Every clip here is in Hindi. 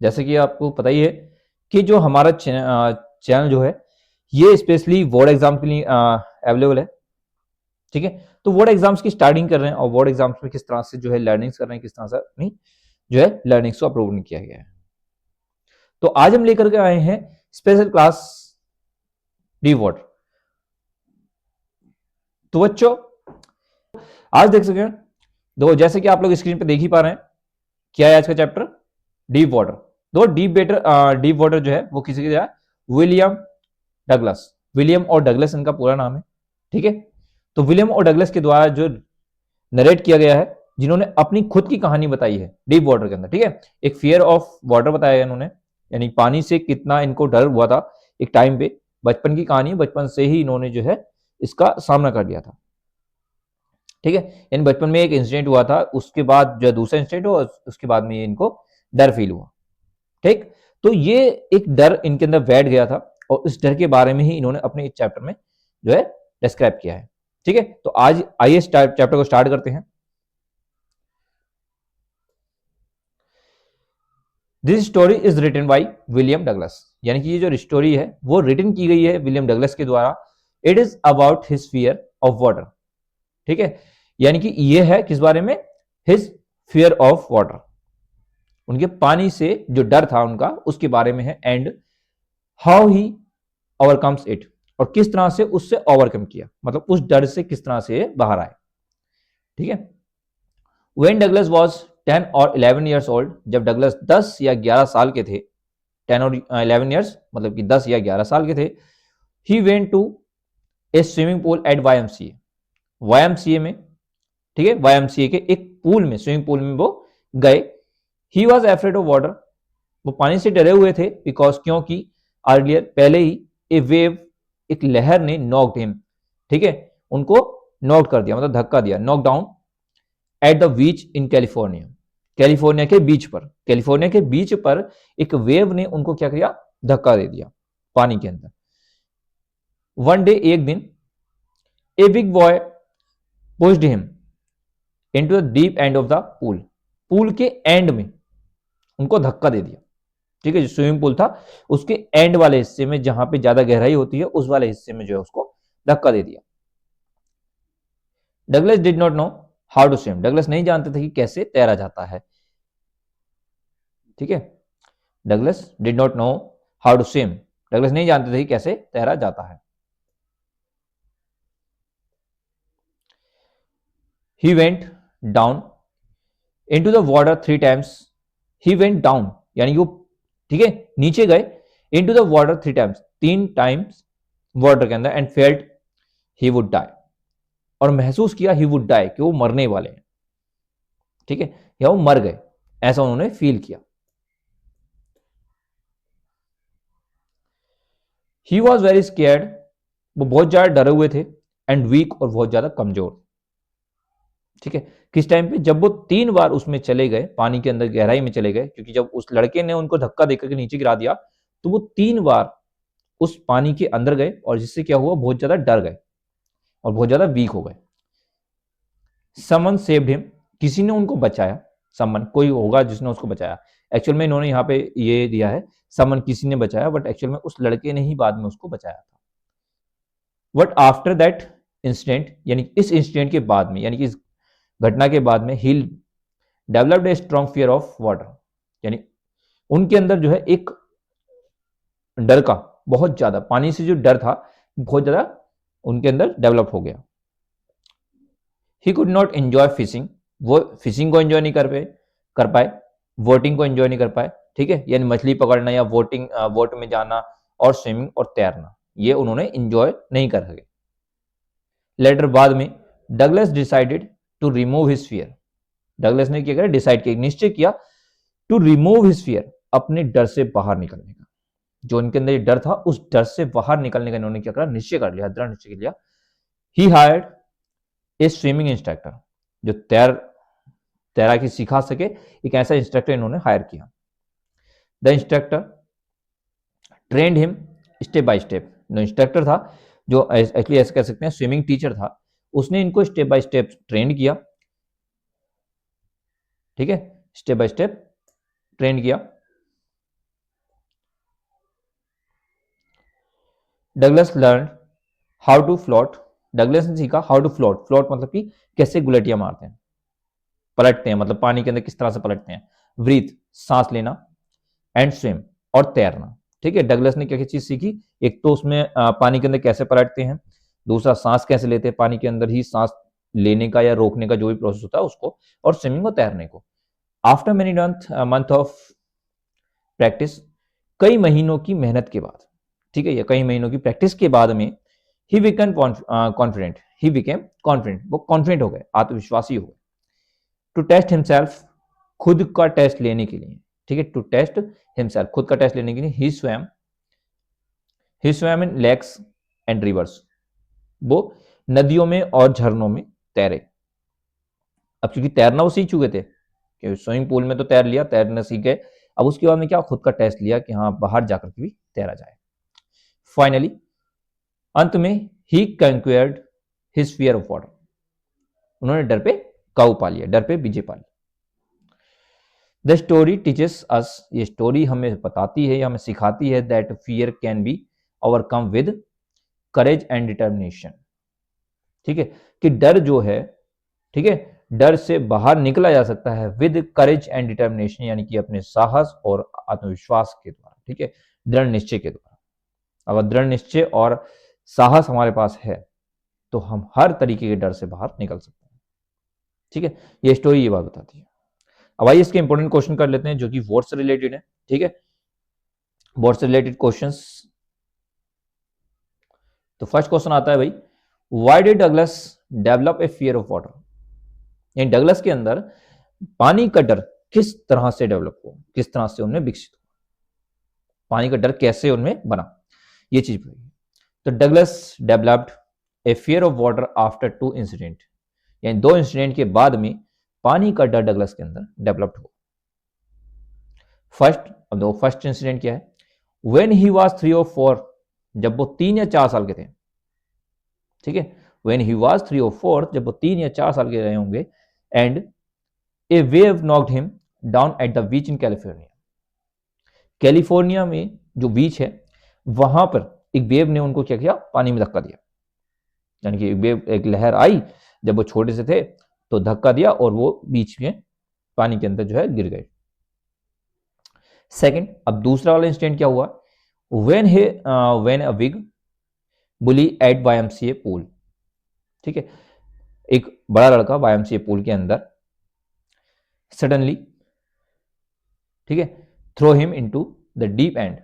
जैसे कि आपको पता ही है कि जो हमारा चैनल जो है ये स्पेशली बोर्ड एग्जाम के लिए अवेलेबल है। ठीक है, तो बोर्ड एग्जाम्स की स्टार्टिंग कर रहे हैं और बोर्ड एग्जाम्स में किस तरह से जो है लर्निंग्स कर रहे हैं, किस तरह से अपनी जो है लर्निंग्स को अप्रूव किया गया है। तो आज हम लेकर के आए हैं स्पेशल क्लास डी वाटर। तो बच्चों आज देख सकें, दो जैसे कि आप लोग स्क्रीन पे देख ही पा रहे हैं, क्या है आज का चैप्टर, डीप वाटर। दो डीप वाटर जो है वो किसी के दिया, विलियम डगलस। विलियम और डगलस इनका पूरा नाम है। ठीक है, तो विलियम और डगलस के द्वारा जो नरेट किया गया है, जिन्होंने अपनी खुद की कहानी बताई है डीप वाटर के अंदर। ठीक है, एक फियर ऑफ वाटर बताया है इन्होंने, यानी पानी से कितना इनको डर हुआ था एक टाइम पे। बचपन की कहानी, बचपन से ही इन्होंने जो है इसका सामना कर लिया था। ठीक है, यानी बचपन में एक इंसिडेंट हुआ था, उसके बाद जो दूसरा इंसिडेंट हुआ, उसके बाद में इनको डर फील हुआ। ठीक, तो ये एक डर इनके अंदर बैठ गया था और इस डर के बारे में ही इन्होंने अपने इस चैप्टर में जो है डिस्क्राइब किया है। ठीक है, तो आज आइए चैप्टर को स्टार्ट करते हैं। This story is written by William Douglas, यानी कि ये जो स्टोरी है वो रिटन की गई है विलियम डगलस के द्वारा। It is about his fear of water. ठीक है, यानी कि ये है किस बारे में, हिज फियर ऑफ वाटर, उनके पानी से जो डर था उनका, उसके बारे में है। And how he overcomes it, और किस तरह से उससे ओवरकम किया, मतलब उस डर से किस तरह से बाहर आए। ठीक है, व्हेन डगलस वाज 10 और 11 ईयर्स ओल्ड, जब डगलस 10 या 11 साल के थे, 10 और 11 ईयर्स मतलब कि 10 या 11 साल के थे, he went to a swimming pool at YMCA, YMCA में। ठीक है, वाईएमसीए के एक पूल में, स्विमिंग पूल में वो गए। He was afraid of water, वो पानी से डरे हुए थे, बिकॉज क्योंकि अर्लियर पहले ही ए वेव, एक लहर ने नॉक्ड हिम, ठीक है, उनको नॉक कर दिया, मतलब धक्का दिया, knock down at the beach in California, California के बीच पर, कैलिफोर्निया के बीच पर एक वेव ने उनको क्या किया, धक्का दे दिया पानी के अंदर। वन डे, एक दिन, a big boy pushed him into the deep end of the pool, pool के एंड में उनको धक्का दे दिया। ठीक है, जो स्विमिंग पूल था उसके एंड वाले हिस्से में, जहां पे ज्यादा गहराई होती है, उस वाले हिस्से में जो है उसको धक्का दे दिया। Douglas did not know how to swim, Douglas नहीं जानते थे कि कैसे तैरा जाता है। ठीक है, Douglas did not know how to swim, Douglas नहीं जानते थे कि कैसे तैरा जाता है। He went down into the water 3 times. He went down यानी वो, ठीक है, नीचे गए, into the water 3 times, 3 times water के अंदर, and felt he would die, और महसूस किया ही वुड डाई कि वो मरने वाले हैं। ठीक है, या वो मर गए, ऐसा उन्होंने फील किया। ही वॉज वेरी स्केयर्ड, वो बहुत ज्यादा डरे हुए थे, एंड वीक, और बहुत ज्यादा कमजोर। ठीक है, किस टाइम पे, जब वो 3 बार उसमें चले गए, पानी के अंदर गहराई में चले गए, क्योंकि जब उस लड़के ने उनको धक्का देकर के नीचे गिरा दिया, तो वो 3 बार उस पानी के अंदर गए, और जिससे क्या हुआ, बहुत ज्यादा डर गए और बहुत ज्यादा वीक हो गए। समन सेव्ड हिम, किसी ने उनको बचाया, समन कोई होगा जिसने उसको बचाया। एक्चुअल में इन्होंने यहाँ पे ये दिया है, समन किसी ने बचाया, बट एक्चुअल में उस लड़के ने ही बाद में उसको बचाया था। बट आफ्टर दैट इंसिडेंट, यानी इस इंसिडेंट के बाद में, यानी कि इस घटना के बाद में, he developed a strong fear of water, यानी उनके अंदर जो है एक डर का, बहुत ज्यादा पानी से जो डर था बहुत ज्यादा उनके अंदर डेवलप हो गया। He could not enjoy fishing, वो फिशिंग को एंजॉय नहीं कर पाए, वोटिंग को एंजॉय नहीं कर पाए। ठीक है, यानी मछली पकड़ना या वोटिंग, वोट में जाना और स्विमिंग और तैरना, ये उन्होंने एंजॉय नहीं कर सके। लेटर बाद में Douglas decided to remove his fear, Douglas ने क्या किया, डिसाइड किया, निश्चय किया, टू रिमूव हिज फियर, अपने डर से बाहर निकलने का, जो उनके अंदर डर था उस डर से बाहर निकलने का इन्होंने क्या करा, निश्चय कर लिया, दृढ़ निश्चय कर लिया। ही हायर्ड ए स्विमिंग इंस्ट्रक्टर, जो तैराकी सिखा सके, एक ऐसा इंस्ट्रक्टर इन्होंने हायर किया। The instructor trend him step by step, जो इंस्ट्रक्टर था, जो एक्चुअली ऐसे कह सकते हैं स्विमिंग टीचर था, उसने इनको स्टेप बाय स्टेप ट्रेंड किया। ठीक है, स्टेप बाय स्टेप ट्रेंड किया। Douglas learn how to float, Douglas ने सीखा हाउ टू फ्लोट, फ्लोट मतलब कि कैसे गुलटियां मारते हैं, पलटते हैं, मतलब पानी के अंदर किस तरह से पलटते हैं, ब्रीथ सांस लेना, एंड स्विम और तैरना। ठीक है, डगलस ने क्या क्या चीज सीखी, एक तो उसमें पानी के अंदर कैसे पलटते हैं, दूसरा सांस कैसे लेते हैं, पानी के अंदर ही सांस लेने का या रोकने का जो भी प्रोसेस होता है उसको, और स्विमिंग और तैरने को। After many month of practice, कई महीनों की मेहनत के बाद, ठीक है, या कई महीनों की प्रैक्टिस के बाद में he become confident, he became confident, वो कॉन्फिडेंट हो गए, आत्मविश्वासी हो गए। टू टेस्ट हिमसेल्फ, खुद का टेस्ट लेने के लिए, ठीक है, टू टेस्ट हिमसेल्फ, खुद का टेस्ट लेने के लिए he swam in lakes and rivers, वो नदियों में और झरनों में तैरे। अब क्योंकि तैरना वो सीख चुके थे, कि स्विमिंग पूल में तो तैर लिया, तैरना सीख गए, अब उसके बाद में क्या, खुद का टेस्ट लिया कि हाँ बाहर जाकर के भी तैरा जाए। फाइनली अंत में ही कंक्वेयर्ड हिज फियर ऑफ वाटर, उन्होंने डर पे काबू पा लिया, डर पे विजय पा लिया। द स्टोरी टीचेस अस, ये स्टोरी हमें बताती है या हमें सिखाती है that fear can be overcome with courage and determination. ठीक है, कि डर जो है, ठीक है, डर से बाहर निकला जा सकता है विद करेज एंड डिटर्मिनेशन, यानी कि अपने साहस और आत्मविश्वास के द्वारा, ठीक है, दृढ़ निश्चय के द्वारा। अगर दृढ़ निश्चय और साहस हमारे पास है तो हम हर तरीके के डर से बाहर निकल सकते हैं। ठीक है, ये स्टोरी ये बात बताती है। अब आइए इसके इंपॉर्टेंट क्वेश्चन कर लेते हैं जो कि वॉर से रिलेटेड है। ठीक है, वॉर से रिलेटेड क्वेश्चंस। तो फर्स्ट क्वेश्चन आता है भाई, why did Douglas develop a fear of water, यानी डगलस के अंदर पानी का डर किस तरह से डेवलप हुआ, किस तरह से उनमें विकसित हुआ, पानी का डर कैसे उनमें बना, ये चीज बताइए। तो Douglas developed A fear of water after 2 incident, यानी 2 इंसिडेंट के बाद में पानी का डर डगलस के अंदर डेवलप्ड हुआ। फर्स्ट, अब दो फर्स्ट इंसिडेंट क्या है, व्हेन ही वाज 3 और 4, जब वो 3 या 4 साल के थे। ठीक है, व्हेन ही वाज 3 और 4, जब वो 3 या 4 साल के रहे होंगे, and A wave knocked him down at the beach in California, California में जो बीच है वहां पर एक वेव ने उनको क्या किया, पानी में धक्का दिया, यानी कि वेव, एक लहर आई जब वो छोटे से थे तो धक्का दिया और वो बीच में पानी के अंदर जो है गिर गए। सेकंड, अब दूसरा वाला इंसिडेंट क्या हुआ, when a big bully at YMCA pool. ठीक है, एक बड़ा लड़का वाईएमसीए पूल के अंदर सडनली, ठीक है, throw him into the deep end,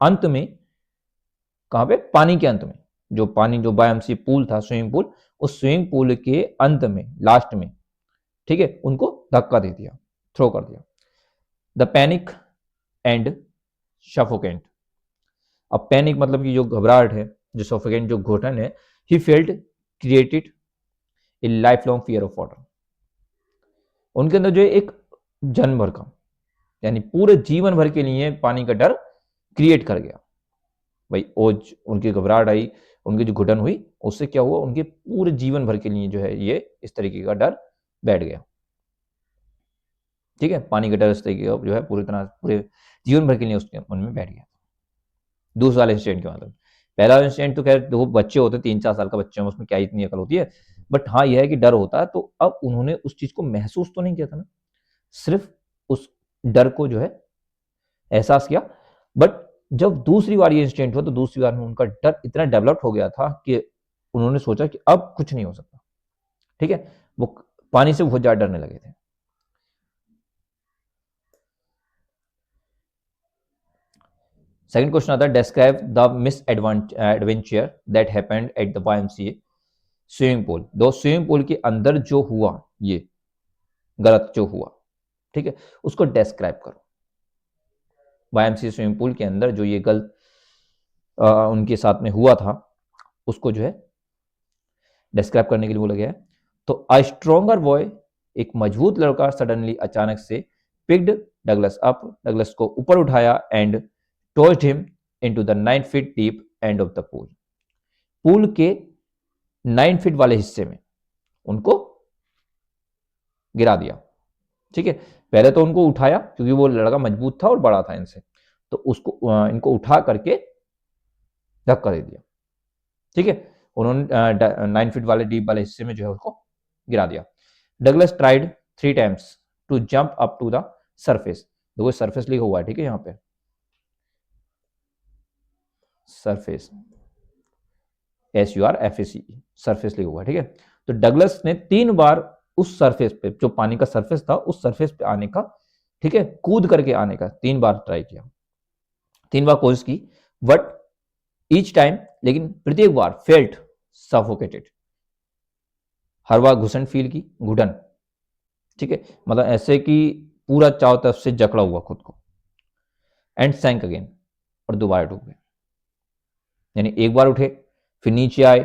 अंत में, कहां पे, पानी के अंत में, जो पानी जो वाईएमसीए पूल था, स्विमिंग पूल, उस स्विमिंग पूल के अंत में, लास्ट में, ठीक है, उनको धक्का दे दिया, थ्रो कर दिया। द पैनिक एंड सफोकेंट, अब पैनिक मतलब कि जो घबराहट है, जो सफोकेंट जो घुटन है, he felt created a life long fear of water, उनके अंदर जो है एक जन्म भर का, यानी पूरे जीवन भर के लिए पानी का डर क्रिएट कर गया भाई। ओज उनकी घबराहट आई, उनकी जो घुटन हुई, उससे क्या हुआ, उनके पूरे जीवन भर के लिए जो है ये इस तरीके का डर बैठ गया। ठीक है, पानी का डर इस तरीके का जो है पूरी तरह पूरे जीवन भर के लिए उसके मन में बैठ गया। दूसरा वाले इंसिडेंट के मतलब, पहला इंसिडेंट तो खैर दो बच्चे होते, 3-4 साल का बच्चे हैं, उसमें क्या इतनी अकल होती है, बट हाँ यह है कि डर होता है, तो अब उन्होंने उस चीज को महसूस तो नहीं किया था ना, सिर्फ उस डर को जो है एहसास किया। बट जब दूसरी बार ये इंसिडेंट हुआ तो दूसरी बार में उनका डर इतना डेवलप्ड हो गया था कि उन्होंने सोचा कि अब कुछ नहीं हो सकता। ठीक है, वो पानी से बहुत ज्यादा डरने लगे थे। सेकंड क्वेश्चन आता है, describe the miss adventure that happened at the YMCA swimming pool, दो स्विमिंग पूल के अंदर जो हुआ, ये गलत जो हुआ, ठीक है, उसको डिस्क्राइब करो। वाईएमसीए स्विमिंग पूल के अंदर जो ये गलत उनके साथ में हुआ था, उसको जो है डिस्क्राइब करने के लिए बोला गया है। तो अ स्ट्रोंगर बॉय, एक मजबूत लड़का सडनली अचानक से पिक्ड डगलस अप, डगलस को ऊपर उठाया, and tossed him into the 9 feet deep end of the pool, pool के 9 फीट वाले हिस्से में उनको गिरा दिया। ठीक है, पहले तो उनको उठाया क्योंकि वो लड़का मजबूत था और बड़ा था इनसे, तो उसको इनको उठा करके धक्का दे दिया, ठीक है। उन्होंने 9 फीट वाले डीप वाले हिस्से में जो है उसको गिरा दिया। Douglas tried 3 times to jump up to the surface. देखो सरफेस लिखा हुआ है, ठीक है, यहाँ पे सरफेस, SURFACE, सरफेस लिखा हुआ है, ठीक है। तो डगलस ने 3 बार उस सरफेस पे, जो पानी का सरफेस था, उस सरफेस पे आने का, ठीक है, कूद करके आने का 3 बार ट्राई किया, 3 बार कोशिश की, बट ईच टाइम, लेकिन प्रत्येक बार फेल्ट सफोकेटेड, हर बार घुसन फील की, घुटन, ठीक है, मतलब ऐसे कि पूरा चारों तरफ से जकड़ा हुआ खुद को, एंड सैंक अगेन, और दोबारा डूब गए। यानी एक बार उठे, फिर नीचे आए,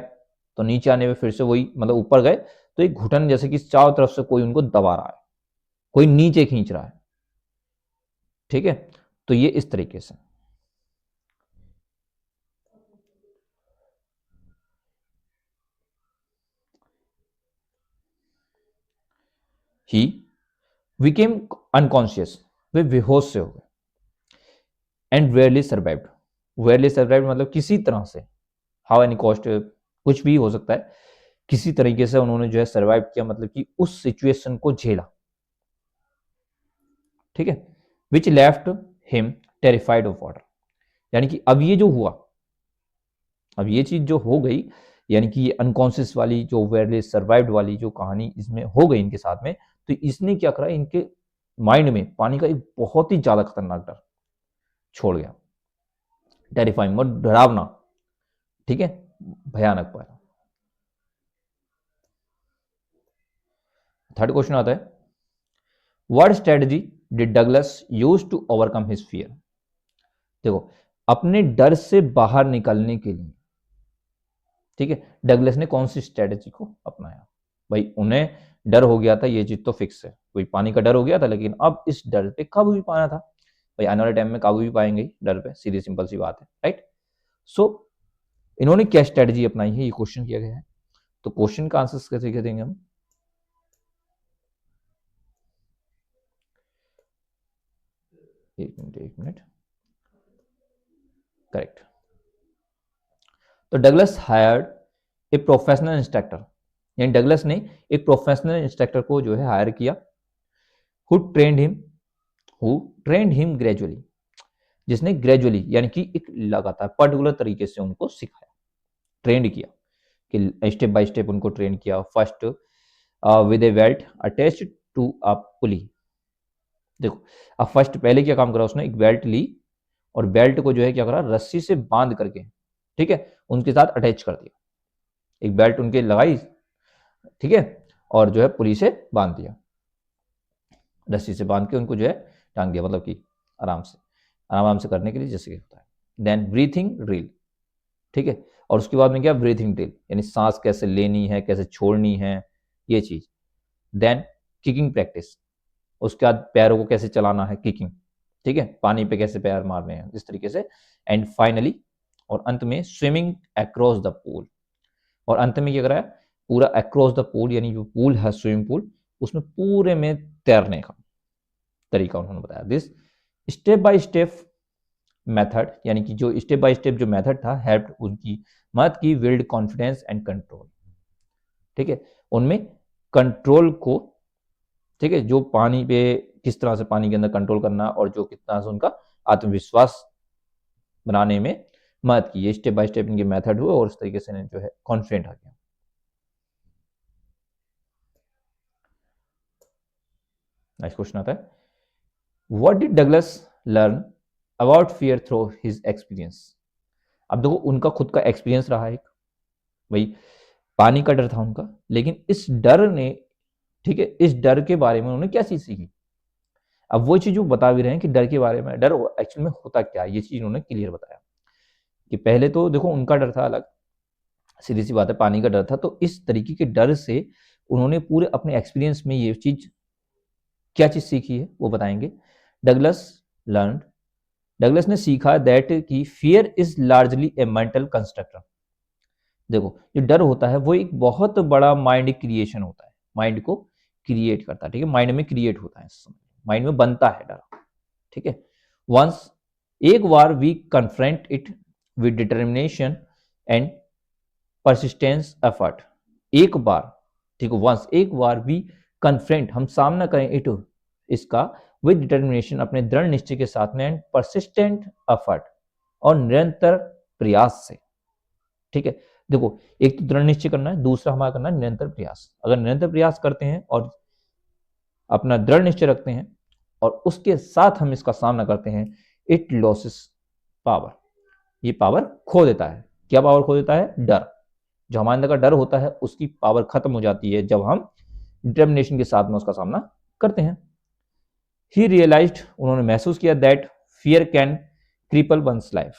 तो नीचे आने में फिर से वही, मतलब ऊपर गए तो एक घुटन जैसे कि चारों तरफ से कोई उनको दबा रहा है, कोई नीचे खींच रहा है, ठीक है। तो ये इस तरीके से ही बिकेम अनकॉन्शियस, वे बेहोश से हो गए, and rarely survived. Rarely survived मतलब किसी तरह से, हाउ एनी कॉस्ट, कुछ भी हो सकता है, किसी तरीके से उन्होंने जो है सर्वाइव किया, मतलब कि उस सिचुएशन को झेला, ठीक है। विच left him terrified of water. यानी कि अब ये जो हुआ, अब ये चीज जो हो गई, यानी कि ये अनकॉन्शियस वाली जो वेयरली सर्वाइव्ड वाली जो कहानी इसमें हो गई इनके साथ में, तो इसने क्या करा, इनके माइंड में पानी का एक बहुत ही ज्यादा खतरनाक डर छोड़ गया। टेरिफाइंग मतलब डरावना, ठीक है, भयानक पाया। थर्ड क्वेश्चन आता है, what strategy did Douglas use to overcome his fear. देखो, अपने डर से बाहर निकलने के लिए, ठीक है, डगलस ने कौन सी स्ट्रेटजी को अपनाया। भाई उन्हें डर हो गया था, ये चीज तो फिक्स है, कोई पानी का डर हो गया था, लेकिन अब इस डर पे काबू भी पाना था। भाई आने वाले टाइम में काबू भी पाएंगे डर पे, सीधी सिंपल सी बात है, राइट। सो इन्होंने क्या स्ट्रेटजी अपनाई है, ये क्वेश्चन किया गया है। तो क्वेश्चन का आंसर कैसे देंगे हम, एक मिनट, करेक्ट। तो Douglas hired a professional instructor, यानी डगलस ने एक प्रोफेशनल इंस्ट्रक्टर को जो है हायर किया, who trend him, who trend him gradually, जिसने ग्रेजुअली यानी कि एक लगातार पर्टिकुलर तरीके से उनको सिखाया, ट्रेंड किया, कि स्टेप बाय स्टेप उनको ट्रेन किया। First with a belt attached to a pulley. देखो, अब फर्स्ट पहले क्या काम करा उसने, एक बेल्ट ली, और बेल्ट को जो है क्या करा, रस्सी से बांध करके, ठीक है, उनके साथ अटैच कर दिया। एक बेल्ट उनके लगाई, ठीक है, और जो है पुली से बांध दिया, रस्सी से बांध के उनको जो है टांग दिया, मतलब कि आराम से, आराम से करने के लिए जैसे कि होता है। देन ब्रीथिंग ड्रिल, ठीक है, और उसके बाद में क्या, ब्रीथिंग ड्रिल, यानी सांस कैसे लेनी है, कैसे छोड़नी है, ये चीज। देन किकिंग प्रैक्टिस, उसके बाद पैरों को कैसे चलाना है, किकिंग, ठीक है, पानी पे कैसे पैर मारने हैं, इस तरीके से। एंड फाइनली, और अंत में स्विमिंग अक्रॉस द पूल, और अंत में क्या करा है, पूरा अक्रॉस द पूल, यानी जो पूल है स्विमिंग पूल, उसमें पूरे में तैरने का तरीका उन्होंने बताया। This step by step method, यानी कि जो स्टेप बाय स्टेप जो मेथड था, हेल्प उनकी मदद की बिल्ड कॉन्फिडेंस एंड कंट्रोल, ठीक है, उनमें कंट्रोल को, ठीक है, जो पानी पे किस तरह से पानी के अंदर कंट्रोल करना, और जो कितना से उनका आत्मविश्वास बनाने में मदद की, ये स्टेप बाय स्टेप इनके मेथड हुए, और इस तरीके से जो है कॉन्फिडेंट आ गया। नेक्स्ट क्वेश्चन आता है, what did Douglas learn about fear through his experience. अब देखो, उनका खुद का एक्सपीरियंस रहा एक, भाई पानी का डर था उनका, लेकिन इस डर ने, ठीक है, इस डर के बारे में उन्होंने क्या चीज सीखी। अब वो चीज जो बता भी रहे हैं कि डर के बारे में, डर एक्चुअल में होता क्या है, ये चीज उन्होंने क्लियर बताया। कि पहले तो देखो उनका डर था अलग, सीधी सी बात है, पानी का डर था, तो इस तरीके के डर से उन्होंने पूरे अपने एक्सपीरियंस में ये चीज, क्या चीज सीखी है वो बताएंगे। डगलस लर्न, डगलस ने सीखा दैट कि fear is largely A mental constructor. देखो, जो डर होता है वो एक बहुत बड़ा माइंड क्रिएशन होता है, माइंड को क्रिएट करता है, ठीक है, माइंड में क्रिएट होता है, माइंड में बनता है डर, ठीक है। वंस, एक बार we confront it, with determination and persistence effort. एक बार, ठीक है, वंस, एक बार वी कन्फ्रंट, हम सामना करें इट, इसका, विद डिटर्मिनेशन, अपने दृढ़ निश्चय के साथ में, एंड परसिस्टेंट एफर्ट, और निरंतर प्रयास से। ठीक है, देखो, एक तो दृढ़ निश्चय करना है, दूसरा हमारा करना है निरंतर प्रयास। अगर निरंतर प्रयास करते हैं और अपना दृढ़ निश्चय रखते हैं और उसके साथ हम इसका सामना करते हैं, इट लॉसेस पावर, ये पावर खो देता है। क्या पावर खो देता है? डर। जो हमारे अंदर का डर होता है उसकी पावर खत्म हो जाती है जब हम डिटर्मिनेशन के साथ में उसका सामना करते हैं। ही रियलाइज्ड, उन्होंने महसूस किया, that fear can cripple one's life,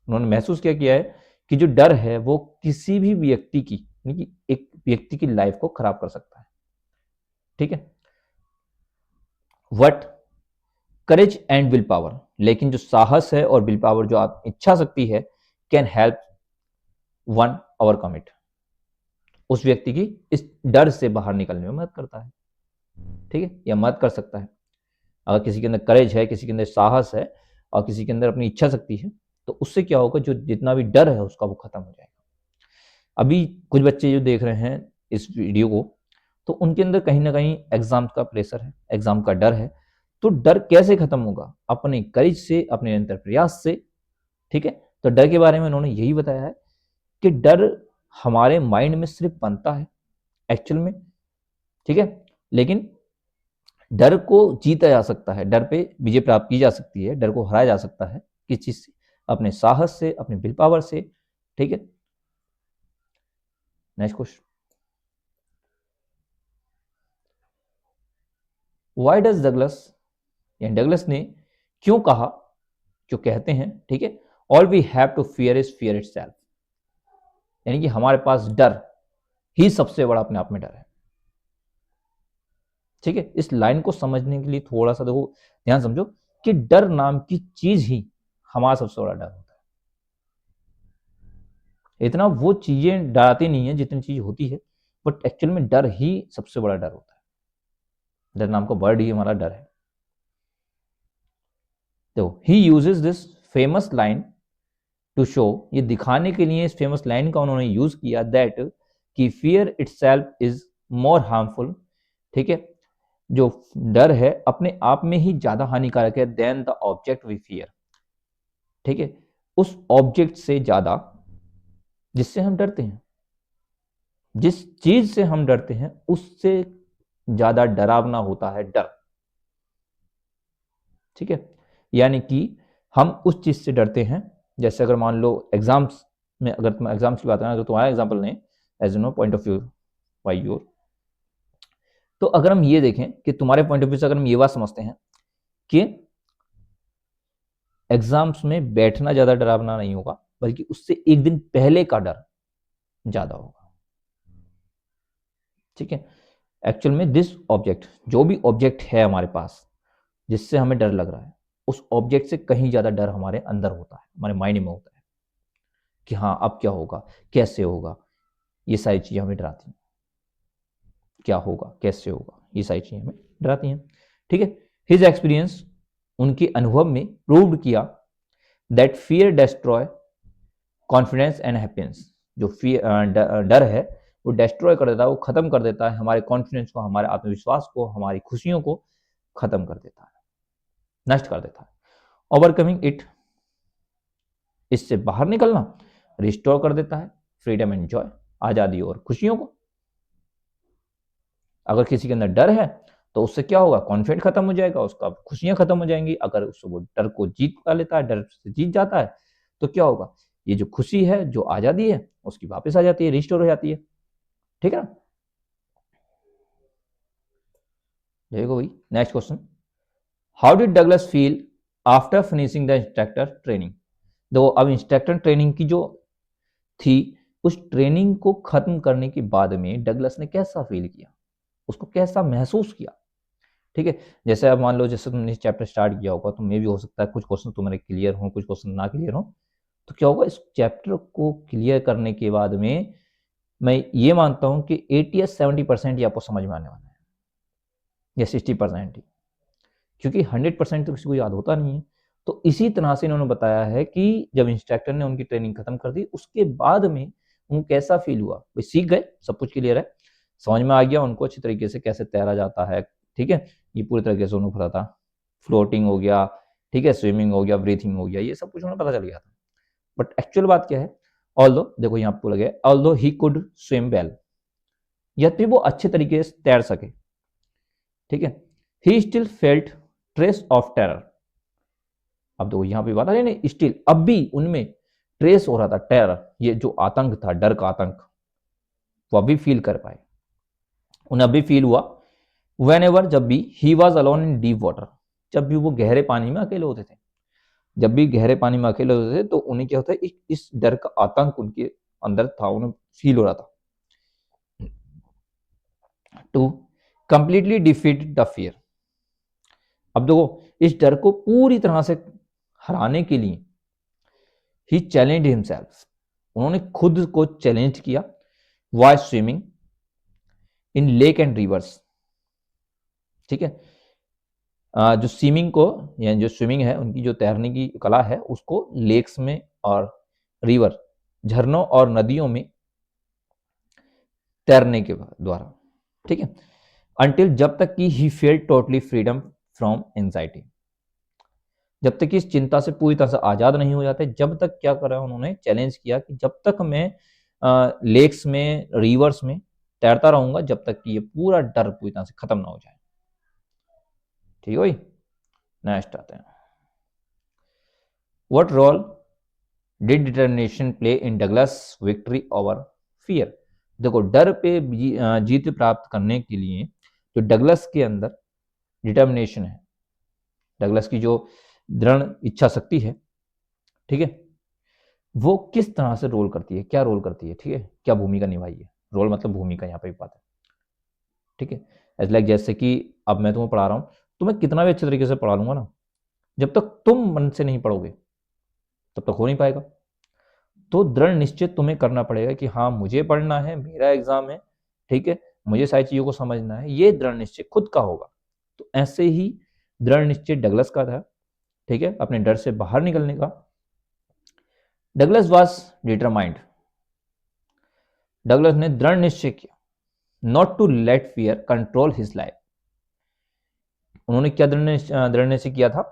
उन्होंने महसूस किया है कि जो डर है वो किसी भी व्यक्ति की, यानी कि एक व्यक्ति की लाइफ को खराब कर सकता है। ठीक है, what courage and will power, लेकिन जो साहस है और विल पावर, जो आप इच्छा शक्ति है, can help one overcome it, उस व्यक्ति की इस डर से बाहर निकलने में मदद करता है। ठीक है, या मदद कर सकता है। अगर किसी के अंदर करेज है, किसी के अंदर साहस है और किसी के अंदर अपनी इच्छा शक्ति है, तो उससे क्या होगा, जो जितना भी डर है उसका वो खत्म हो जाएगा। अभी कुछ बच्चे जो देख रहे हैं इस वीडियो को, तो उनके अंदर कहीं ना कहीं एग्जाम का प्रेशर है, एग्जाम का डर है। तो डर कैसे खत्म होगा? अपने करेज से, अपने निरंतर प्रयास से। ठीक है, तो डर के बारे में उन्होंने यही बताया है कि डर हमारे माइंड में सिर्फ बनता है एक्चुअल में। ठीक है, लेकिन डर को जीता जा सकता है, डर पे विजय प्राप्त की जा सकती है, डर को हराया जा सकता है। किस चीज से? अपने साहस से, अपने विल पावर से। ठीक है, next question, why does Douglas, यानी डगलस ने क्यों कहा, जो कहते हैं, ठीक है, all we have to fear is fear itself, यानी कि हमारे पास डर ही सबसे बड़ा अपने आप में डर है। ठीक है, इस लाइन को समझने के लिए थोड़ा सा देखो, ध्यान समझो कि डर नाम की चीज ही हमारा सबसे बड़ा डर होता है। इतना वो चीजें डराती नहीं है जितनी चीज होती है, बट एक्चुअल में डर ही सबसे बड़ा डर होता है। डर नाम का वर्ड ही हमारा डर है। तो he uses this famous line to show, ये दिखाने के लिए इस फेमस लाइन का उन्होंने यूज किया, दैट कि fear itself is more harmful. ठीक है, जो डर है अपने आप में ही ज्यादा हानिकारक है, than the object we fear. ठीक है, उस ऑब्जेक्ट से ज्यादा जिससे हम डरते हैं, जिस चीज से हम डरते हैं उससे ज्यादा डरावना होता है डर। ठीक है, यानी कि हम उस चीज से डरते हैं, जैसे अगर मान लो एग्जाम्स में, अगर तुम एग्जाम्स की बात करें, अगर तुम्हारा एग्जाम्पल लें as no point of view by your, तो अगर हम ये देखें कि तुम्हारे पॉइंट ऑफ व्यू से अगर हम ये बात समझते हैं कि एग्जाम्स में बैठना ज्यादा डरावना नहीं होगा, बल्कि उससे एक दिन पहले का डर ज्यादा होगा। ठीक है, एक्चुअल में दिस ऑब्जेक्ट, जो भी ऑब्जेक्ट है हमारे पास जिससे हमें डर लग रहा है, उस ऑब्जेक्ट से कहीं ज्यादा डर हमारे अंदर होता है, हमारे माइंड में होता है कि हाँ अब क्या होगा, कैसे होगा, ये सारी चीजें हमें डराती हैं। क्या होगा, कैसे होगा, ये सारी चीजें हमें डराती हैं। ठीक है, हिज एक्सपीरियंस, उनके अनुभव में प्रूव्ड किया, that fear destroy confidence and happiness, जो फियर डर है वो डिस्ट्रॉय कर देता है, वो खत्म कर देता है हमारे कॉन्फिडेंस को, हमारे आत्मविश्वास को, हमारी खुशियों को खत्म कर देता है, नष्ट कर देता है। ओवरकमिंग इट, इससे बाहर निकलना, रिस्टोर कर देता है फ्रीडम एंड जॉय, आजादी और खुशियों को। अगर किसी के अंदर डर है तो उससे क्या होगा, कॉन्फिडेंस खत्म हो जाएगा, उसका खुशियां खत्म हो जाएंगी। अगर उससे वो डर को जीत पा लेता है, डर से जीत जाता है, तो क्या होगा, ये जो खुशी है, जो आजादी है, उसकी वापस आ जाती है, रिस्टोर हो जाती है। ठीक है ना, देखो भाई next question, how did Douglas feel after finishing the instructor training. देखो अब इंस्ट्रक्टर ट्रेनिंग की जो थी, उस ट्रेनिंग को खत्म करने के बाद में डगलस ने कैसा फील किया, उसको कैसा महसूस किया। ठीक है, जैसे अब मान लो जैसे तुमने चैप्टर स्टार्ट किया होगा, तो मे भी हो सकता है कुछ क्वेश्चन तुम्हारे क्लियर हो, कुछ क्वेश्चन ना क्लियर हो, तो क्या होगा, इस चैप्टर को क्लियर करने के बाद में मैं ये मानता हूं कि 80 या 70% ही आपको समझ में आने वाला है, या 60% ही, क्योंकि 100% तो किसी को याद होता नहीं है। तो इसी तरह से इन्होंने बताया है कि जब इंस्ट्रक्टर ने उनकी ट्रेनिंग खत्म कर दी, उसके बाद में उनको कैसा फील हुआ। भाई सीख गए, सब कुछ क्लियर है, समझ में आ गया उनको अच्छी तरीके से कैसे तैरा जाता है, ठीक है, ये पूरी तरीके से उन्हें पता था। फ्लोटिंग हो गया, ठीक है, स्विमिंग हो गया, ब्रीथिंग हो गया, ये सब कुछ उन्हें पता चल गया था। बट एक्चुअल बात क्या है, ऑल्दो देखो यहाँ आपको लगे, although he could swim well, यद्यपि वो अच्छे तरीके से तैर सके, ठीक है, he still felt trace of terror. अब देखो यहाँ पे बात आ रही है, स्टिल अब भी उनमें ट्रेस हो रहा था टेरर, ये जो आतंक था, डर का आतंक, वो अभी फील कर पाए, उन्हें अभी फील हुआ। वेन एवर, जब भी, he was alone in deep water, जब भी वो गहरे पानी में अकेले होते थे, जब भी गहरे पानी में अकेले होते थे तो उन्हें क्या होता है, इस डर का आतंक उनके अंदर था, उन्हें फील हो रहा था। To completely defeat the fear, अब देखो इस डर को पूरी तरह से हराने के लिए ही चैलेंज हिमसेल्फ, उन्होंने खुद को चैलेंज किया। By swimming in lake and rivers, ठीक है, जो स्विमिंग को, यानी जो स्विमिंग है उनकी जो तैरने की कला है, उसको लेक्स में और रिवर, झरनों और नदियों में तैरने के द्वारा, ठीक है, अंटिल, जब तक कि he felt totally freedom from anxiety, जब तक कि इस चिंता से पूरी तरह से आजाद नहीं हो जाते, जब तक क्या करा उन्होंने, चैलेंज किया कि जब तक मैं लेक्स में, रिवर्स में तैरता रहूंगा, जब तक कि ये पूरा डर पूरी तरह से खत्म ना हो जाए। ठीक है भाई, नेक्स्ट आते हैं, what role did determination play in Douglas victory over fear. देखो डर पे जीत प्राप्त करने के लिए जो डगलस के अंदर डिटर्मिनेशन है, डगलस की जो दृढ़ इच्छा शक्ति है, ठीक है, वो किस तरह से रोल करती है, क्या रोल करती है, ठीक है, क्या भूमिका निभाई है, रोल मतलब भूमिका यहाँ पे बात है, ठीक है। एज लाइक जैसे कि अब मैं तुम्हें पढ़ा रहा हूँ, तो मैं कितना भी अच्छे तरीके से पढ़ा लूंगा ना, जब तक तुम मन से नहीं पढ़ोगे तब तक हो नहीं पाएगा। तो दृढ़ निश्चय तुम्हें करना पड़ेगा कि हाँ मुझे पढ़ना है, मेरा एग्जाम है, ठीक है, मुझे सारी चीजों को समझना है, ये दृढ़ निश्चय खुद का होगा। तो ऐसे ही दृढ़ निश्चय डगलस का था, ठीक है, अपने डर से बाहर निकलने का। डगलस वॉज डिटरमाइंड, डगलस ने दृढ़ निश्चय किया, not to let fear control his life, उन्होंने क्या दृढ़ निश्चय किया था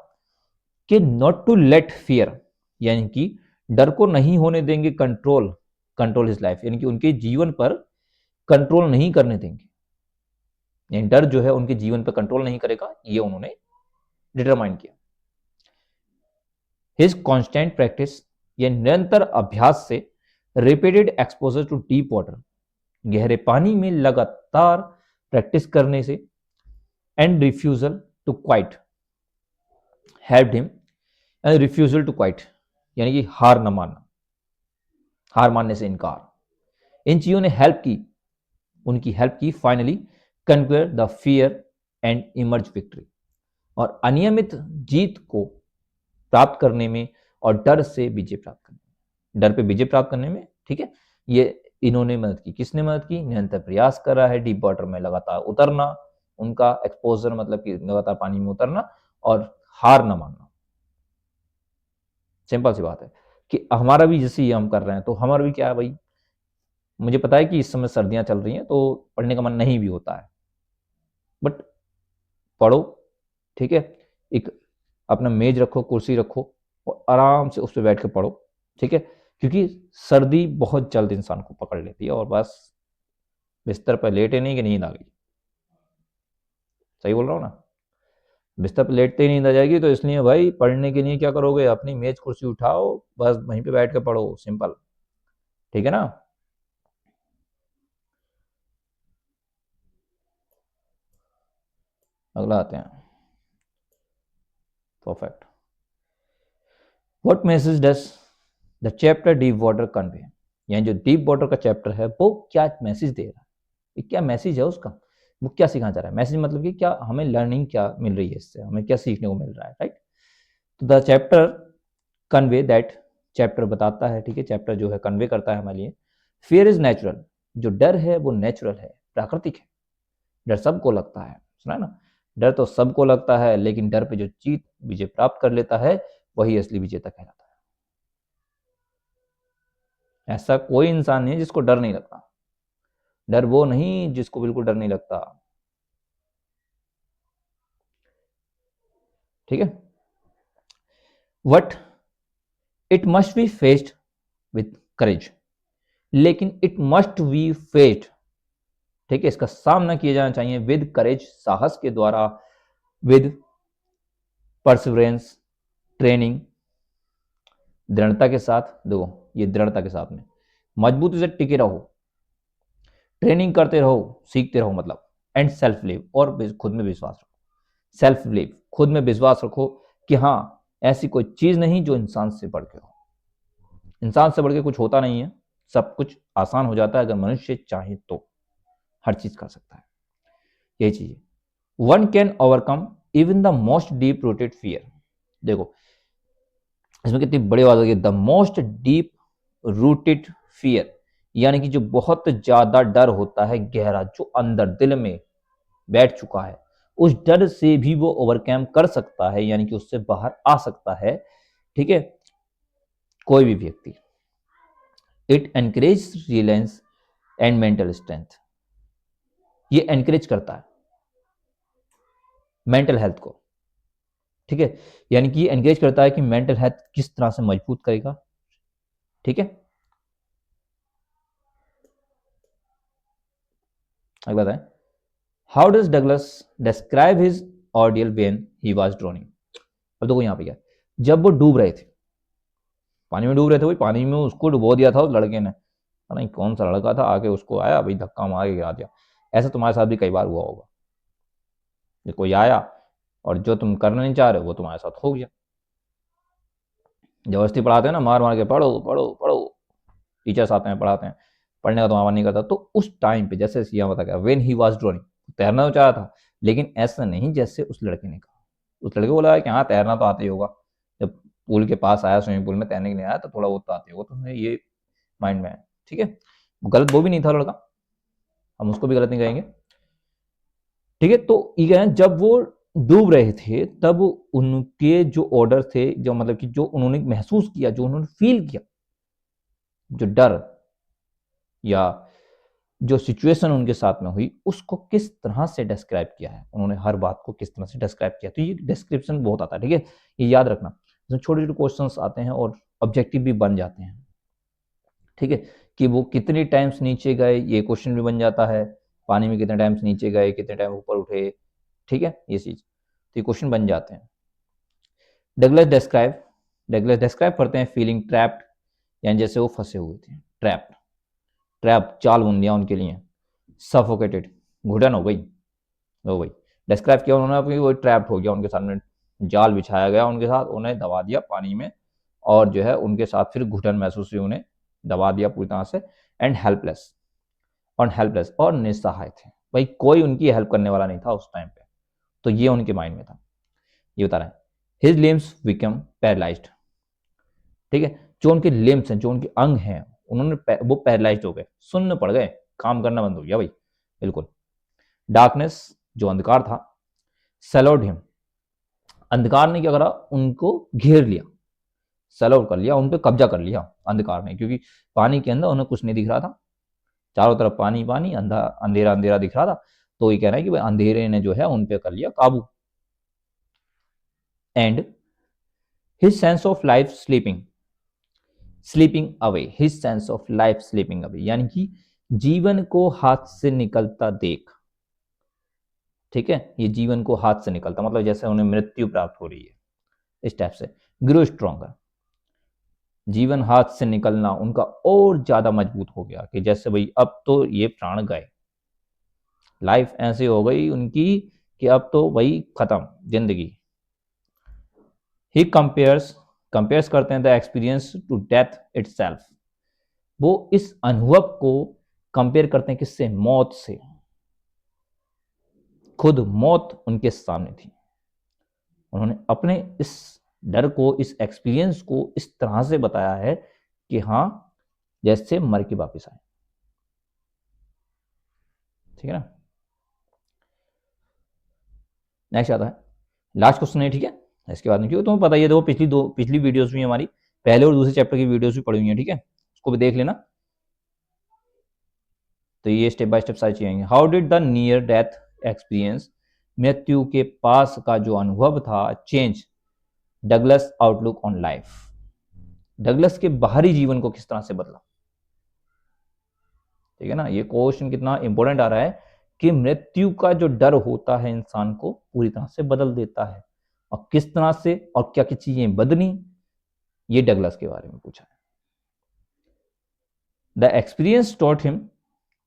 कि नॉट टू लेट फियर, यानी कि डर को नहीं होने देंगे कंट्रोल हिज लाइफ, यानी कि उनके जीवन पर कंट्रोल नहीं करने देंगे, यानी डर जो है उनके जीवन पर कंट्रोल नहीं करेगा, ये उन्होंने डिटरमाइन किया। हिज कांस्टेंट प्रैक्टिस, ये निरंतर अभ्यास से, repeated exposure to deep water, गहरे पानी में लगातार प्रैक्टिस करने से, and refusal to quit helped him, and refusal to quit यानी कि हार न मानना, हार मानने से इनकार, इन चीजों ने हेल्प की, उनकी हेल्प की finally कन्क्वेयर the fear and emerge victory, और अनियमित जीत को प्राप्त करने में और डर से विजय प्राप्त करने में, डर पे विजय प्राप्त करने में, ठीक है, ये इन्होंने मदद की। किसने मदद की? निरंतर प्रयास कर रहा है, डीप वाटर में लगातार उतरना, उनका एक्सपोजर मतलब कि लगातार पानी में उतरना और हार ना मानना। सिंपल सी बात है कि हमारा भी जैसे ये हम कर रहे हैं, तो हमारा भी क्या है भाई, मुझे पता है कि इस समय सर्दियां चल रही हैं तो पढ़ने का मन नहीं भी होता है, बट पढ़ो, ठीक है, एक अपना मेज रखो, कुर्सी रखो और आराम से उस पर बैठ के पढ़ो, ठीक है, क्योंकि सर्दी बहुत जल्द इंसान को पकड़ लेती है और बस बिस्तर पर लेटे नहीं कि नींद आ गई। सही बोल रहा हूँ ना? बिस्तर पर लेटते ही नींद आ जाएगी, तो इसलिए भाई पढ़ने के लिए क्या करोगे, अपनी मेज कुर्सी उठाओ, बस वहीं पे बैठ के पढ़ो, सिंपल, ठीक है ना। अगला आते हैं, perfect. What message does the chapter deep water convey, यानी जो डीप वाटर का चैप्टर है वो क्या मैसेज दे रहा है, क्या मैसेज है उसका, वो क्या सिखाना चाह रहा है। मैसेज मतलब कि क्या हमें लर्निंग क्या मिल रही है, इससे हमें क्या सीखने को मिल रहा है, राइट। तो the chapter convey that, chapter बताता है, ठीक है, चैप्टर जो है कन्वे करता है हमारे लिए, फियर इज नेचुरल, जो डर है वो नेचुरल है, प्राकृतिक है। डर सबको लगता है, सुना ना, डर तो सबको लगता है, लेकिन डर पे जो जीत विजय प्राप्त कर लेता है वही असली विजेता कहलाता है। ऐसा कोई इंसान नहीं है जिसको डर नहीं लगता। डर वो नहीं जिसको बिल्कुल डर नहीं लगता। ठीक है। What it must be faced with करेज, लेकिन इट मस्ट बी फेस्ड, ठीक है, इसका सामना किया जाना चाहिए विद करेज, साहस के द्वारा, विद परसिवरेंस, ट्रेनिंग, दृढ़ता के साथ। देखो ये दृढ़ता के साथ में मजबूती से टिके रहो, ट्रेनिंग करते रहो, सीखते रहो मतलब, एंड सेल्फ बिलीव, और खुद में विश्वास रखो। सेल्फ बिलीव, खुद में विश्वास रखो कि हाँ ऐसी कोई चीज नहीं जो इंसान से बढ़ के हो। इंसान से बढ़ के कुछ होता नहीं है, सब कुछ आसान हो जाता है अगर मनुष्य चाहे तो हर चीज कर सकता है। यही चीज है, one can overcome even the most deep rooted fear. देखो इसमें कितनी बड़ी बात होगी, the most deep rooted fear, यानी कि जो बहुत ज्यादा डर होता है गहरा, जो अंदर दिल में बैठ चुका है, उस डर से भी वो ओवरकम कर सकता है, यानी कि उससे बाहर आ सकता है। ठीक है, कोई भी व्यक्ति। It encourage Reliance and mental strength, ये एनकरेज करता है मेंटल हेल्थ को। ठीक है, यानी कि ये एनकरेज करता है कि मेंटल हेल्थ किस तरह से मजबूत करेगा। ठीक है, एक बात है, how does Douglas describe his ordeal when he was droning. अब देखो यहाँ पे क्या, जब वो डूब रहे थे, पानी में डूब रहे थे, भाई पानी में उसको डुबो दिया था उस लड़के ने, पता नहीं कौन सा लड़का था, आके उसको आया भाई धक्का मार के गिरा दिया। ऐसा तुम्हारे साथ भी कई बार हुआ होगा, ये कोई आया और जो तुम करना नहीं चाह रहे वो तुम्हारे साथ हो गया। जबरदस्ती पढ़ाते हैं ना, मार मार के पढ़ो पढ़ो पढ़ो, टीचर्स आते हैं पढ़ाते हैं, पढ़ने का तुम्हारा मन नहीं करता, तो उस टाइम पे जैसे यहाँ बता गया वेन ही वॉज ड्रोनिंग, तैरना तो चाहा था, लेकिन ऐसा नहीं जैसे उस लड़के ने कहा। उस लड़के को बोला कि हाँ तैरना तो आता ही होगा, जब पूल के पास आया, स्विमिंग पूल में तैरने के लिए आया, तो थोड़ा बहुत तो आते होगा, तो उसने ये माइंड में है। ठीक है, गलत वो भी नहीं था लड़का, हम उसको भी गलत नहीं कहेंगे। ठीक है, तो ये क्या है, जब वो डूब रहे थे तब उनके जो ऑर्डर थे, जो मतलब कि जो उन्होंने महसूस किया, जो उन्होंने फील किया, जो डर या जो सिचुएशन उनके साथ में हुई, उसको किस तरह से डिस्क्राइब किया है उन्होंने, हर बात को किस तरह से डिस्क्राइब किया। तो ये डिस्क्रिप्शन बहुत आता है। ठीक है, ये याद रखना, इसमें छोटे छोटे क्वेश्चंस आते हैं और ऑब्जेक्टिव भी बन जाते हैं। ठीक है, कि वो कितने टाइम्स नीचे गए, ये क्वेश्चन भी बन जाता है, पानी में कितने टाइम्स नीचे गए, कितने टाइम ऊपर उठे। ठीक है, ये चीज, तो ये क्वेश्चन बन जाते हैं। डगलस डिस्क्राइब करते हैं फीलिंग ट्रैप्ड, यानी जैसे वो फंसे हुए थे, ट्रैप्ड, ट्रैप जाल बुन दिया उनके लिए, सफोकेटेड, घुटन हो गई, डिस्क्राइब किया उन्होंने अपनी, वो ट्रैप्ड हो गया उनके सामने, जाल बिछाया गया उनके साथ, उन्हें दबा दिया पानी में, और जो है उनके साथ फिर घुटन महसूस हुई, उन्हें दबा दिया पूरी तरह से, एंड हेल्पलेस और निस्सहाय थे, भाई कोई उनकी हेल्प करने वाला नहीं था उस टाइम पे। तो ये उनके माइंड में था, ये बता रहा है। हिज लिम्स बिकम पैरालाइज्ड, ठीक है, जो उनके लिम्स हैं, जो उनके अंग हैं, वो पैरालाइज्ड हो गए, सुन्न पड़ गए, काम करना बंद हो गया भाई, बिल्कुल। डार्कनेस, जो अंधकार था, सलोड हिम, अंधकार ने क्या करा, उनको घेर लिया, सलोड कर लिया, उन पे कब्जा कर लिया अंधकार ने, क्योंकि पानी के अंदर उन्हें कुछ नहीं दिख रहा था, चारों तरफ पानी पानी, अंधेरा अंधेरा दिख रहा था। तो ये कह रहा है कि भाई अंधेरे ने जो है उन पे कर लिया काबू। And his sense of life sleeping away, his sense of life sleeping away, यानी कि जीवन को हाथ से निकलता देख। ठीक है, ये जीवन को हाथ से निकलता मतलब जैसे उन्हें मृत्यु प्राप्त हो रही है, इस टाइप से। ग्रो स्ट्रॉन्गर, जीवन हाथ से निकलना उनका और ज्यादा मजबूत हो गया, कि जैसे भाई अब तो ये प्राण गए, लाइफ ऐसी हो गई उनकी कि अब तो भाई खत्म जिंदगी। ही कंपेयर्स करते हैं the experience to death itself, वो इस अनुभव को कंपेयर करते हैं किससे, मौत से। खुद मौत उनके सामने थी, उन्होंने अपने इस डर को, इस एक्सपीरियंस को इस तरह से बताया है कि हाँ जैसे मर के वापिस आए। ठीक है ना, नेक्स्ट आता है लास्ट क्वेश्चन है। ठीक है, इसके बाद में, क्योंकि तुम्हें पता ही है, देखो पिछली वीडियोस भी हमारी, पहले और दूसरे चैप्टर की वीडियोस भी पड़ी हुई हैं, ठीक है, उसको भी देख लेना। तो ये स्टेप बाय स्टेप सारी चीजें आएंगे। How did the near death experience, मृत्यु के पास का जो अनुभव था, change Douglas outlook on life, Douglas के बाहरी जीवन को किस तरह से बदला। ठीक है ना, ये क्वेश्चन कितना इंपॉर्टेंट आ रहा है कि मृत्यु का जो डर होता है इंसान को पूरी तरह से बदल देता है, और किस तरह से और क्या क्या चीजें बदली, ये डगलस के बारे में पूछा है। The experience taught him,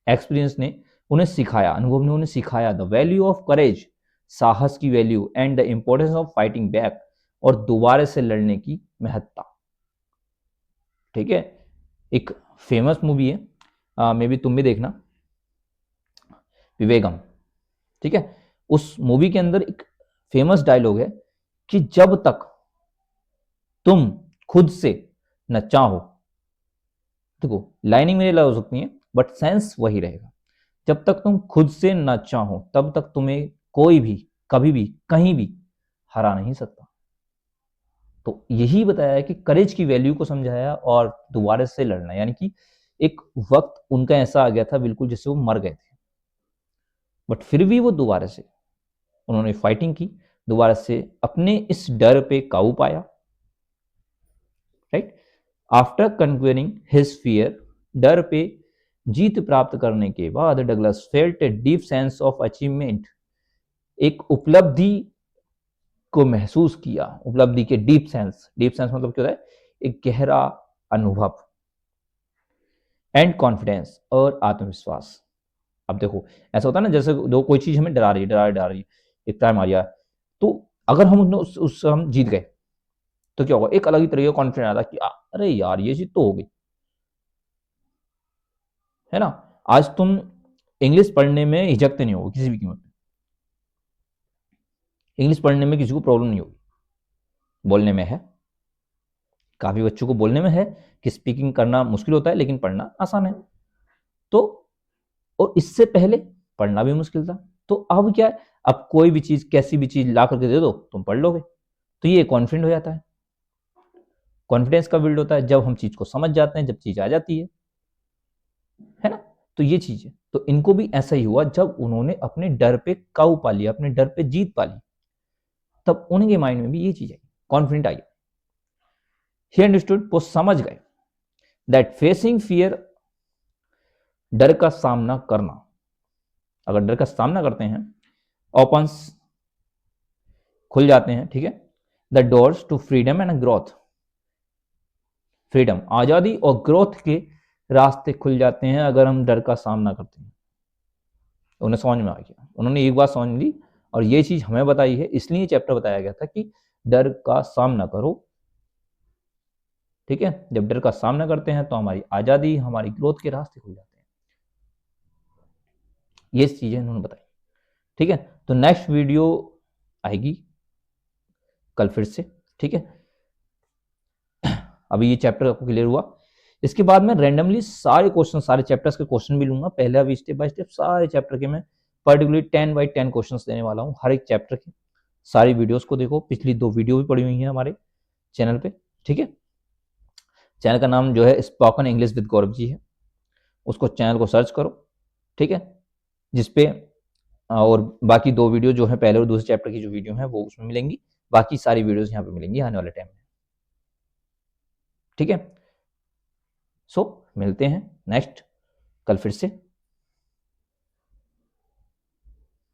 experience ने उन्हें सिखाया, अनुभव ने उन्हें सिखाया, द वैल्यू ऑफ करेज, साहस की value, and the importance of fighting back, और दोबारा से लड़ने की महत्ता। ठीक है, एक फेमस मूवी है, मे बी तुम भी देखना, विवेगम। ठीक है, उस मूवी के अंदर एक फेमस डायलॉग है कि जब तक तुम खुद से न चाहो, देखो लाइनिंग मेरी अलग हो सकती है बट सेंस वही रहेगा, जब तक तुम खुद से न चाहो तब तक तुम्हें कोई भी कभी भी कहीं भी हरा नहीं सकता। तो यही बताया है कि करेज की वैल्यू को समझाया और दोबारा से लड़ना, यानी कि एक वक्त उनका ऐसा आ गया था बिल्कुल जैसे वो मर गए थे, बट फिर भी वो दोबारा से उन्होंने फाइटिंग की, दोबारा से अपने इस डर पे काबू पाया। राइट, आफ्टर कंक्वेरिंग हिज फियर, डर पे जीत प्राप्त करने के बाद Douglas felt a deep sense of achievement, एक उपलब्धि को महसूस किया, उपलब्धि के डीप सेंस, डीप सेंस मतलब क्या होता है, एक गहरा अनुभव, एंड कॉन्फिडेंस और आत्मविश्वास। अब देखो ऐसा होता है ना, जैसे दो कोई चीज हमें डरा रही है, एक टाइम आ गया, तो अगर हम उस हम जीत गए तो क्या होगा, एक अलग ही तरीके का कॉन्फिडेंस आता कि अरे यार ये चीज तो हो गई, है ना। आज तुम इंग्लिश पढ़ने में हिचकते नहीं हो किसी भी कीमत पे, इंग्लिश पढ़ने में किसी को प्रॉब्लम नहीं होगी, बोलने में है, काफी बच्चों को बोलने में है कि स्पीकिंग करना मुश्किल होता है लेकिन पढ़ना आसान है। तो और इससे पहले पढ़ना भी मुश्किल था, तो अब क्या है, अब कोई भी चीज कैसी भी चीज ला करके दे दो तुम पढ़ लोगे, तो ये कॉन्फिडेंट हो जाता है। कॉन्फिडेंस का बिल्ड होता है जब हम चीज को समझ जाते हैं, जब चीज आ जाती है ना। तो ये चीज है, तो इनको भी ऐसा ही हुआ, जब उन्होंने अपने डर पे काबू पा लिया, अपने डर पे जीत पा ली, तब उनके माइंड में भी ये चीज आई, कॉन्फिडेंट आई। ही अंडरस्टूड, वो समझ गए, दैट फेसिंग फियर, डर का सामना करना, अगर डर का सामना करते हैं, ओपन्स खुल जाते हैं, ठीक है, the doors to freedom and growth, freedom आजादी और ग्रोथ के रास्ते खुल जाते हैं अगर हम डर का सामना करते हैं। उन्हें समझ में आ गया, उन्होंने एक बात समझ ली, और ये चीज हमें बताई है, इसलिए चैप्टर बताया गया था कि डर का सामना करो। ठीक है, जब डर का सामना करते हैं तो हमारी आजादी, हमारी ग्रोथ के रास्ते खुल जाते हैं। ये चीजें उन्होंने बताई। ठीक है, तो नेक्स्ट वीडियो आएगी कल फिर से। ठीक है, अभी ये चैप्टर आपको क्लियर हुआ, इसके बाद मैं रैंडमली सारे क्वेश्चन, सारे चैप्टर्स के क्वेश्चन भी लूंगा पहले, अभी स्टेप बाय स्टेप सारे चैप्टर के मैं पर्टिकुलरली 10 बाई 10 क्वेश्चन देने वाला हूँ हर एक चैप्टर के। सारी वीडियोस को देखो, पिछली 2 वीडियो भी पड़ी हुई हैं हमारे चैनल पे। ठीक है, चैनल का नाम जो है spoken English with Gaurav ji है, उसको चैनल को सर्च करो। ठीक है, जिसपे और बाकी 2 वीडियो जो है पहले और दूसरे चैप्टर की जो वीडियो है वो उसमें मिलेंगी, बाकी सारी वीडियोस यहाँ पे मिलेंगी आने वाले टाइम में। ठीक है, सो मिलते हैं नेक्स्ट कल फिर से।